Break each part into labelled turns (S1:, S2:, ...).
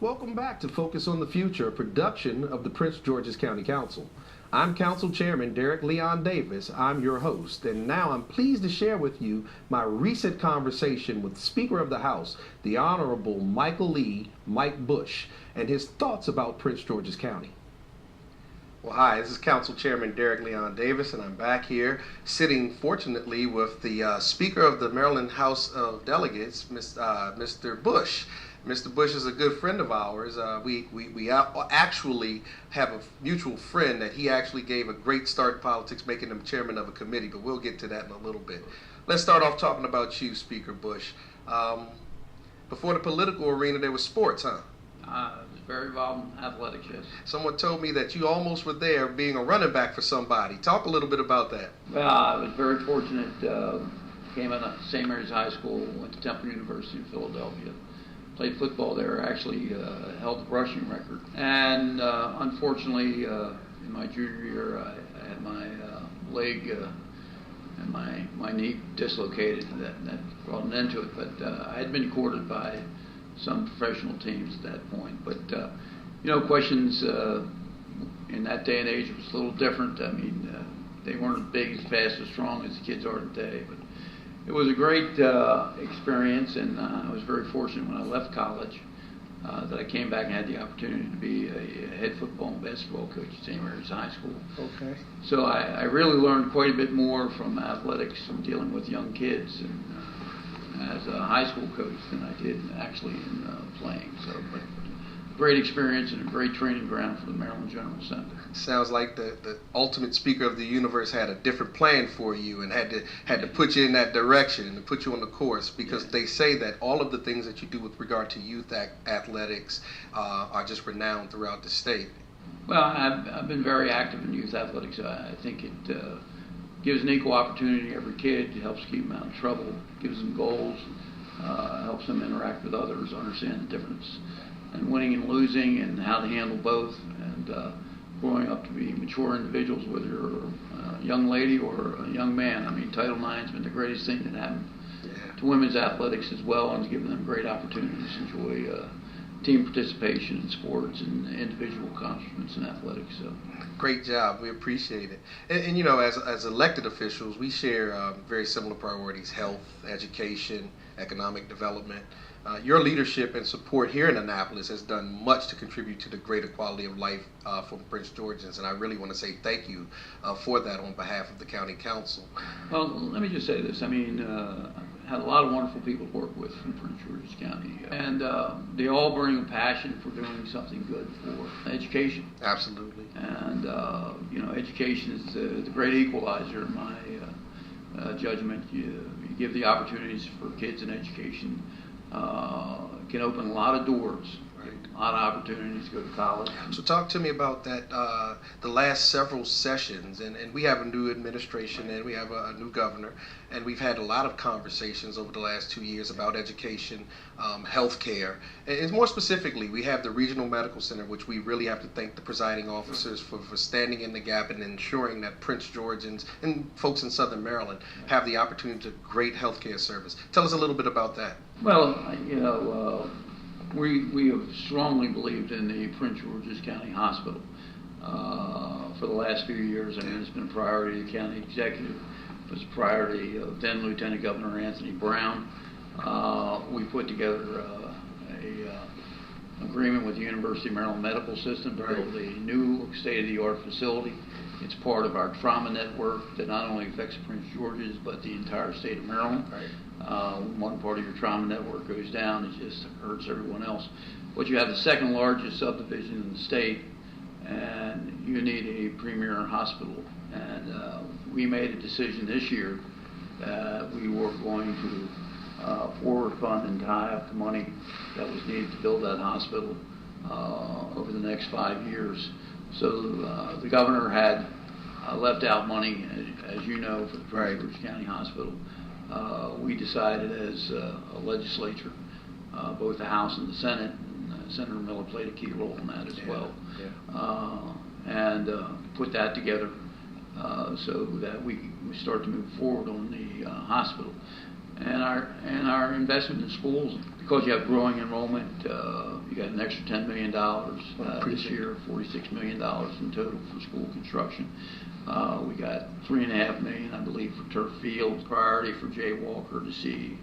S1: Welcome back to Focus on the Future, a production of the Prince George's County Council. I'm Council Chairman Derek Leon Davis. I'm your host, and now I'm pleased to share with you my recent conversation with Speaker of the House, the Honorable Mike Busch, and his thoughts about Prince George's County. Well, hi, this is Council Chairman Derek Leon Davis, and I'm back here sitting, fortunately, with the Speaker of the Maryland House of Delegates, Mr. Busch. Mr. Busch is a good friend of ours. We actually have a mutual friend that he actually gave a great start in politics, making him chairman of a committee, but we'll get to that in a little bit. Let's start off talking about you, Speaker Busch. Before the political arena, there was sports, huh?
S2: I was very involved in athletics, yes.
S1: Someone told me that you almost were there being a running back for somebody. Talk a little bit about that.
S2: Well, I was very fortunate. Came out of St. Mary's High School, went to Temple University in Philadelphia. Played football there, actually held the rushing record. And unfortunately, in my junior year, I had my leg and my knee dislocated. That brought an end to it. But I had been courted by some professional teams at that point. But, questions in that day and age was a little different. I mean, they weren't as big, as fast, as strong as the kids are today. But it was a great experience, and I was very fortunate when I left college that I came back and had the opportunity to be a head football and basketball coach at St. Mary's High School.
S1: Okay.
S2: So I really learned quite a bit more from athletics, from dealing with young kids, and as a high school coach than I did actually in playing. So, but great experience and a great training ground for the Maryland General Assembly.
S1: Sounds like the ultimate speaker of the universe had a different plan for you and had to put you in that direction and to put you on the course, because they say that all of the things that you do with regard to youth athletics are just renowned throughout the state.
S2: Well, I've been very active in youth athletics. I think it gives an equal opportunity to every kid. It helps keep them out of trouble, gives them goals, helps them interact with others, understand the difference in winning and losing and how to handle both, and growing up to be mature individuals, whether you're a young lady or a young man. I mean, Title IX has been the greatest thing that happened to women's athletics as well, and it's given them great opportunities to enjoy team participation in sports and individual accomplishments in athletics. So,
S1: great job. We appreciate it. And as elected officials, we share very similar priorities: health, education, economic development. Your leadership and support here in Annapolis has done much to contribute to the greater quality of life for Prince Georgians, and I really want to say thank you for that on behalf of the County Council.
S2: Well, let me just say this. I mean, I had a lot of wonderful people to work with from Prince George's County, and they all bring a passion for doing something good for education.
S1: Absolutely.
S2: And, education is the great equalizer in my judgment. You give the opportunities for kids in education. Can open a lot of doors, right. A lot of opportunities to go to college.
S1: So talk to me about that, the last several sessions, and we have a new administration and we have a new governor, and we've had a lot of conversations over the last 2 years about education, health care, and more specifically, we have the Regional Medical Center, which we really have to thank the presiding officers for standing in the gap and ensuring that Prince Georgians and folks in Southern Maryland have the opportunity to great health care service. Tell us a little bit about that.
S2: Well, we have strongly believed in the Prince George's County Hospital for the last few years. I mean, it's been a priority of the county executive. It was a priority of then Lieutenant Governor Anthony Brown. We put together an agreement with the University of Maryland Medical System to build a new state-of-the-art facility. It's part of our trauma network that not only affects Prince George's but the entire state of Maryland.
S1: Right.
S2: One part of your trauma network goes down, it just hurts everyone else. But you have the second largest subdivision in the state, and you need a premier hospital. And we made a decision this year that we were going to forward fund and tie up the money that was needed to build that hospital over the next 5 years. So the governor had left out money, as you know, for the Prince George's County Hospital. We decided as a legislature, both the House and the Senate, and Senator Miller played a key role in that as well, and put that together so that we start to move forward on the hospital. our investment in schools, because you have growing enrollment, you got an extra $10 million this year, $46 million in total for school construction. We got $3.5 million, I believe, for turf fields. Priority for Jay Walker to see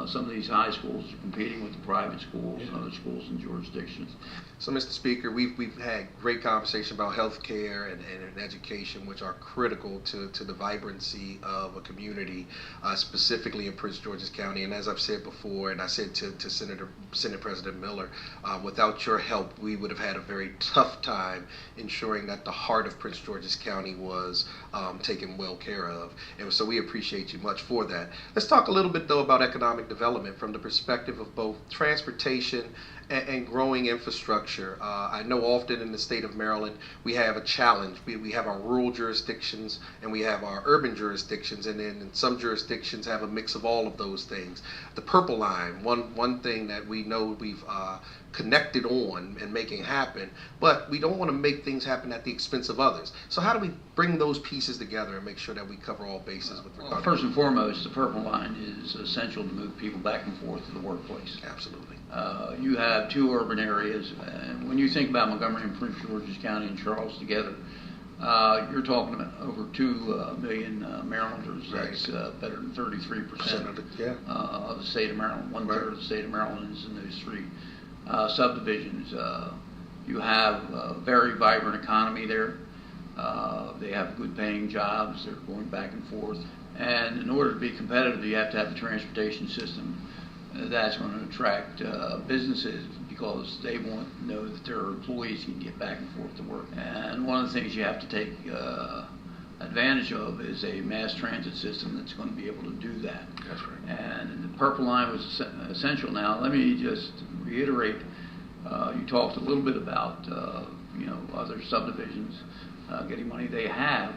S2: some of these high schools are competing with the private schools and other schools and jurisdictions.
S1: So, Mr. Speaker, we've had great conversation about health care and education, which are critical to the vibrancy of a community, specifically in Prince George's County. And as I've said before, and I said to Senate President Miller, without your help, we would have had a very tough time ensuring that the heart of Prince George's County was taken well care of. And so we appreciate you much for that. Let's talk a little bit, though, about economic development from the perspective of both transportation and growing infrastructure. I know often in the state of Maryland we have a challenge. We have our rural jurisdictions and we have our urban jurisdictions, and then in some jurisdictions have a mix of all of those things. The Purple Line, one thing that we know we've connected on and making happen, but we don't want to make things happen at the expense of others. So how do we bring those pieces together and make sure that we cover all bases with regard
S2: First and foremost, the Purple Line is essential to move people back and forth to the workplace.
S1: Absolutely.
S2: You have two urban areas, and when you think about Montgomery and Prince George's County and Charles together, you're talking about over 2 million Marylanders.
S1: Right.
S2: That's better than 33% of the state of Maryland. One-third of the state of Maryland is in those three subdivisions. You have a very vibrant economy there. They have good paying jobs. They're going back and forth. And in order to be competitive, you have to have a transportation system that's going to attract businesses, because they want to know that their employees can get back and forth to work. And one of the things you have to take advantage of is a mass transit system that's going to be able to do that.
S1: That's right.
S2: And the Purple Line was essential. Now, let me just reiterate, you talked a little bit about other subdivisions getting money. They have.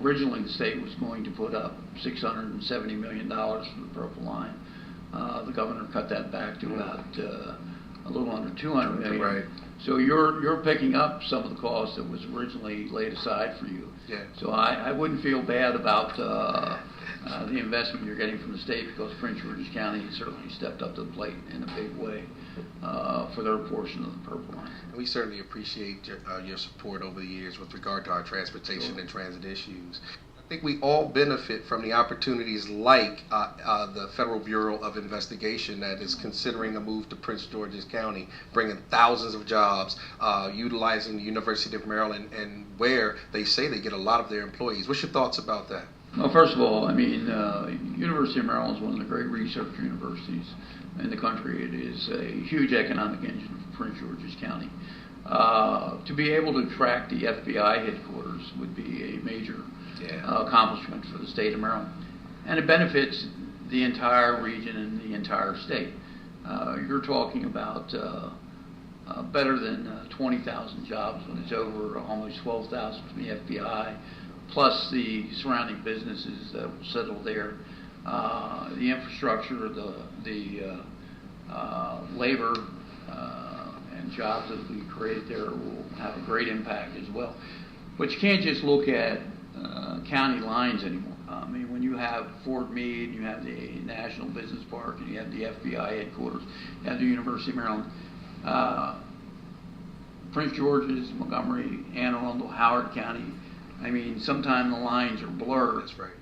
S2: Originally, the state was going to put up $670 million for the Purple Line. The governor cut that back to about a little under $200 million.
S1: Right.
S2: So you're picking up some of the cost that was originally laid aside for you.
S1: Yeah.
S2: So I wouldn't feel bad about the investment you're getting from the state, because Prince George's County certainly stepped up to the plate in a big way for their portion of the Purple Line.
S1: We certainly appreciate your support over the years with regard to our transportation and transit issues. I think we all benefit from the opportunities like the Federal Bureau of Investigation that is considering a move to Prince George's County, bringing thousands of jobs, utilizing the University of Maryland, and where they say they get a lot of their employees. What's your thoughts about that?
S2: Well, first of all, I mean, University of Maryland is one of the great research universities in the country. It is a huge economic engine for Prince George's County. To be able to attract the FBI headquarters would be a major accomplishment for the state of Maryland. And it benefits the entire region and the entire state. You're talking about better than 20,000 jobs when it's over, almost 12,000 from the FBI, plus the surrounding businesses that will settle there, the infrastructure, the labor and jobs that will be created there will have a great impact as well. But you can't just look at county lines anymore. I mean, when you have Fort Meade, you have the National Business Park, and you have the FBI headquarters, you have the University of Maryland, Prince George's, Montgomery, Anne Arundel, Howard County. I mean, sometimes the lines are blurred.
S1: That's right.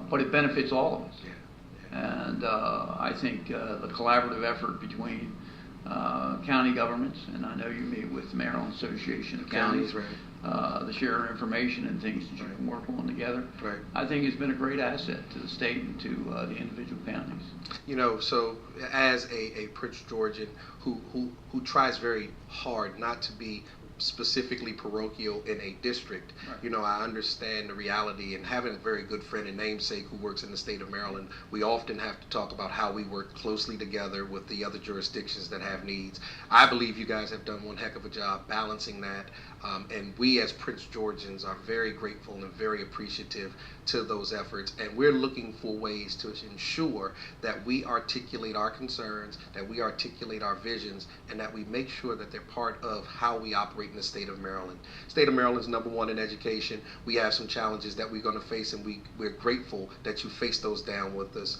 S2: But it benefits all of us.
S1: Yeah.
S2: And I think the collaborative effort between county governments, and I know you meet with the Maryland Association of Counties,
S1: right.
S2: The share information and things that you can work on together.
S1: Right.
S2: I think it's been a great asset to the state and to the individual counties.
S1: You know, so as a Prince Georgian who tries very hard not to be specifically parochial in a district,
S2: Right.
S1: you know, I understand the reality, and having a very good friend and namesake who works in the state of Maryland, we often have to talk about how we work closely together with the other jurisdictions that have needs. I believe you guys have done one heck of a job balancing that, and we as Prince Georgians are very grateful and very appreciative to those efforts, and we're looking for ways to ensure that we articulate our concerns, that we articulate our visions, and that we make sure that they're part of how we operate operate in the state of Maryland. State of Maryland is number one in education. We have some challenges that we're going to face, and we're grateful that you faced those down with us.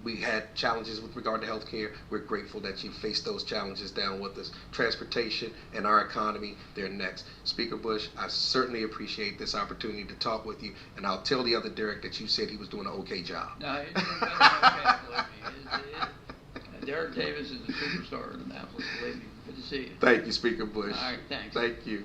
S1: We had challenges with regard to health care. We're grateful that you faced those challenges down with us. Transportation and our economy, they're next. Speaker Busch, I certainly appreciate this opportunity to talk with you, and I'll tell the other Derek that you said he was doing an okay job.
S2: No, he's doing better than okay, believe me. Derek Davis is a superstar in Annapolis, believe me. Good to see you.
S1: Thank you, Speaker Busch.
S2: All right, thanks.
S1: Thank you.